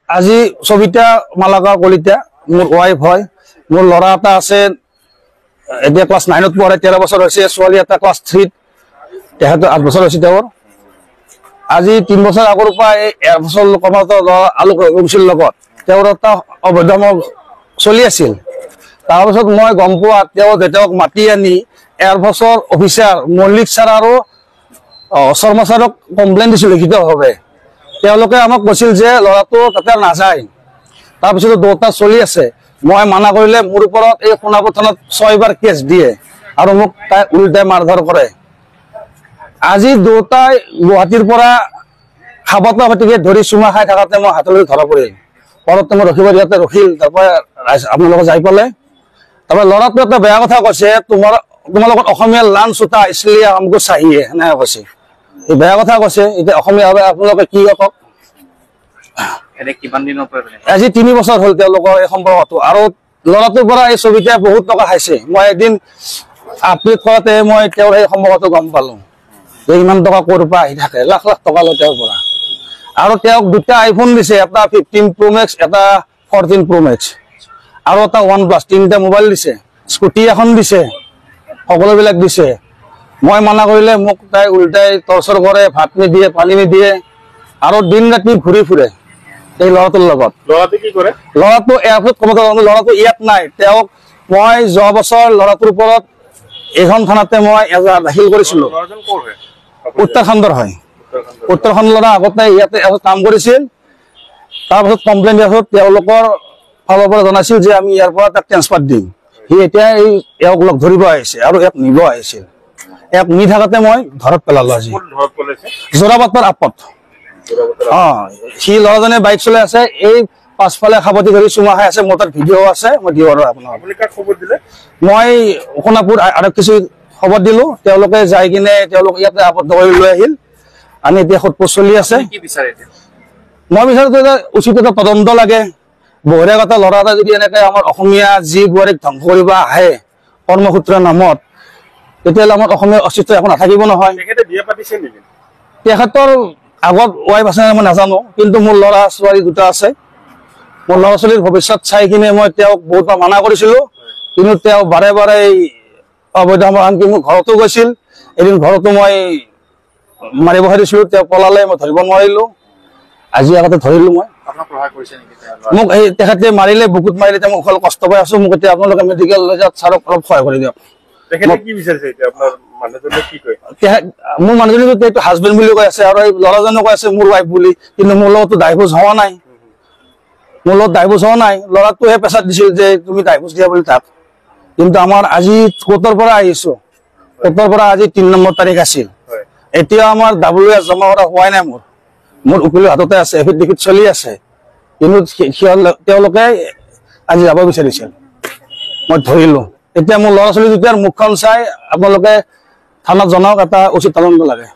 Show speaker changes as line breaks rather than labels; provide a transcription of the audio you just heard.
আজি সবিতা মালাকা কলিতা মোৰ ওয়াইফ হয় মোৰ লৰা এটা আছে এতিয়া ক্লাস 9 ত পঢ়ে 13 বছৰ হৈছে ছোৱালী এটা ক্লাস 3 তেহেতৰ 8 বছৰ হৈছে তেওঁৰ আজি 3 বছৰ আগৰ পৰা এই 1 বছৰ কমাতো আলোক ৰংশীল লগত তেওঁৰ এটা অবৈধম চলি আছিল তাৰ পিছত মই গম পোৱা তেওঁ যেতক মাটি আনি 1 বছৰ অফিচাৰ মল্লিক স্যাৰ আৰু শৰ্মা স্যাৰক কমপ্লেইন দিছিল লিখিত হবে তেওঁলোকে আমাক কৈছিল যে লৰাটো তাতে নাযায় তাৰ পিছত দুটা চলি আছে মই মানা কৰিলে মোৰ ওপৰত এই সোণাপুৰ থানাত 6 বাৰ কেছ দিয়ে আৰু মোক তাই উল্টাই মাৰধৰ কৰে আজি দুটাই গুৱাহাটীৰ পৰা খাবতা ভাটিকে ধৰি চুমা খাই থাকাতে মই হাতলৈ ধৰা পৰিল পৰতে মই ৰখিব দিয়াতে ৰখিল তাৰপৰা আপোনালোকে যাই পালে তাৰপৰা লৰাটো এটা বেয়া কথা কৈছে তোমাৰ লগত অসমীয়া লান চুতা ইছলিয়া আমকো চাহিয়ে না কৈছে এই বেয়া কথা কৈছে এতিয়া অসমীয়া ভাবে আপোনালোকে কি কক
এনে কিমান দিনৰ পৰা
আজি 3 বছৰ হল তেওঁলোকৰ এই সম্পৰ্কটো আৰু লৰাটোৰ পৰা এই ছবিটা বহুত টকা খাইছে মই এদিন আপডেট কৰাতে মই তেওঁৰ এই সম্পৰ্কটো গম পালো যে ইমান টকা ক'ৰ পৰা আহি থাকে লাখ লাখ টকা লৈ তেওঁৰ পৰা আৰু তেওঁক দুটা আইফোন দিছে এটা 15 Pro Max এটা 14 Pro Max আৰু এটা OnePlus তিনটা মোবাইল দিছে স্কুটি এখন দিছে সকলোবিলাক দিছে মই মানা কৰিলে মোক তাই উল্টাই টৰ্চাৰ কৰে ভাত নিদিয়ে পানী নিদিয়ে আৰু দিন ৰাতি ঘূৰি ফুৰে এই লৰাটোৰ লগত
লৰাটো কি কৰে
লৰাটো এয়াৰপোৰ্ট কমত লৰাটো ইয়াত নাই তেওঁক মই যোৱা বছৰ লৰাটোৰ ওপৰত এখন থানাতে মই এজাহাৰ দাখিল কৰিছিলো
লৰাজন ক'ৰ হয়
উত্তৰাখণ্ডৰ হয় উত্তৰাখণ্ড লৰা আগতে ইয়াতে কাম কৰিছিল তাৰপিছত কমপ্লেইন দিয়াৰ পিছত তেওঁলোকৰ ফালৰ পৰা জনাইছিল যে আমি ইয়াৰ পৰা তাক ট্ৰেন্সফাৰ দিম সি এতিয়া ইয়াক লগ ধৰিব আহিছে আৰু ইয়াক নিব আহিছিল ইয়াক নি থাকাতে মই ঘৰত পেলালো আজি যোৰাবাটৰ আপত সি ল'ৰাজনে বাইক চলাই আছে এই পাছফালে খাবতি ধৰি চুমা খাই আছে মোৰ তাত ভিডিঅ' আছে মই দিওঁ আৰু আপোনাক মই সোণাপুৰ আৰু কিছু খবৰ দিলো তেওঁলোকে যাই কিনে তেওঁলোক ইয়াতে আপত্তি কৰি লৈ আহিল আমি এতিয়া সোধপোছ চলি আছে মই বিচাৰো যে উচিত এটা তদন্ত লাগে বহিৰাগত ল'ৰা এটা যদি এনেকে আমাৰ অসমীয়া যি বোৱাৰীক ধ্বংস কৰিব আহে কৰ্মসূত্ৰৰ নামত তেতিয়াহ'লে আমাৰ অসমীয়া অস্তিত্ব একো নাথাকিব নহয় তেখেতৰ আগত ৱাইফ আছে মই নাজানো কিন্তু মোৰ ল'ৰা ছোৱালী দুটা আছে মোৰ ল'ৰা ছোৱালীৰ ভৱিষ্যত চাই কিনে মই তেওঁক বহুতবাৰ মানা কৰিছিলো কিন্তু তেওঁ বাৰে বাৰে অবৈধ আনকি মোৰ ঘৰতো গৈছিল এদিন ঘৰতো মই মাৰিব হাৰিছিলো তেওঁ পলালে মই ধৰিব নোৱাৰিলো আজি আগতে ধৰিলো মই মোক এই তেখেতে মাৰিলে বুকুত মাৰিলে তেওঁ মোক কষ্ট পাই আছো মোক এতিয়া আপোনালোকে মেডিকেল লৈ যাওক ছাৰক অলপ সহায় কৰি দিয়ক মোৰ মানুহজনী এইটো হাজবেণ্ড বুলি কৈ আছে আৰু এই ল'ৰাজনে কৈ আছে মোৰ ৱাইফ বুলি কিন্তু মোৰ লগতো ডাইভোৰ্চ হোৱা নাই মোৰ লগত ডাইভোৰ্চ হোৱা নাই ল'ৰাটোহে পেচাত দিছিল যে তুমি ডাইভোৰ্চ দিয়া বুলি তাক কিন্তু আমাৰ আজি কোৰ্টৰ পৰা আহিছো কোৰ্টৰ পৰা আজি 3 নম্বৰ তাৰিখ আছিল এতিয়া আমাৰ WS জমা কৰা হোৱাই নাই মোৰ উকিলৰ হাততে আছে এফিডেভিট চলি আছে কিন্তু তেওঁলোকে আজি যাব বিচাৰিছিল মই ধৰিলো এতিয়া মোৰ ল'ৰা ছোৱালী দুটাৰ মুখখন চাই আপোনালোকে থানাত জনাওক এটা উচিত তদন্ত লাগে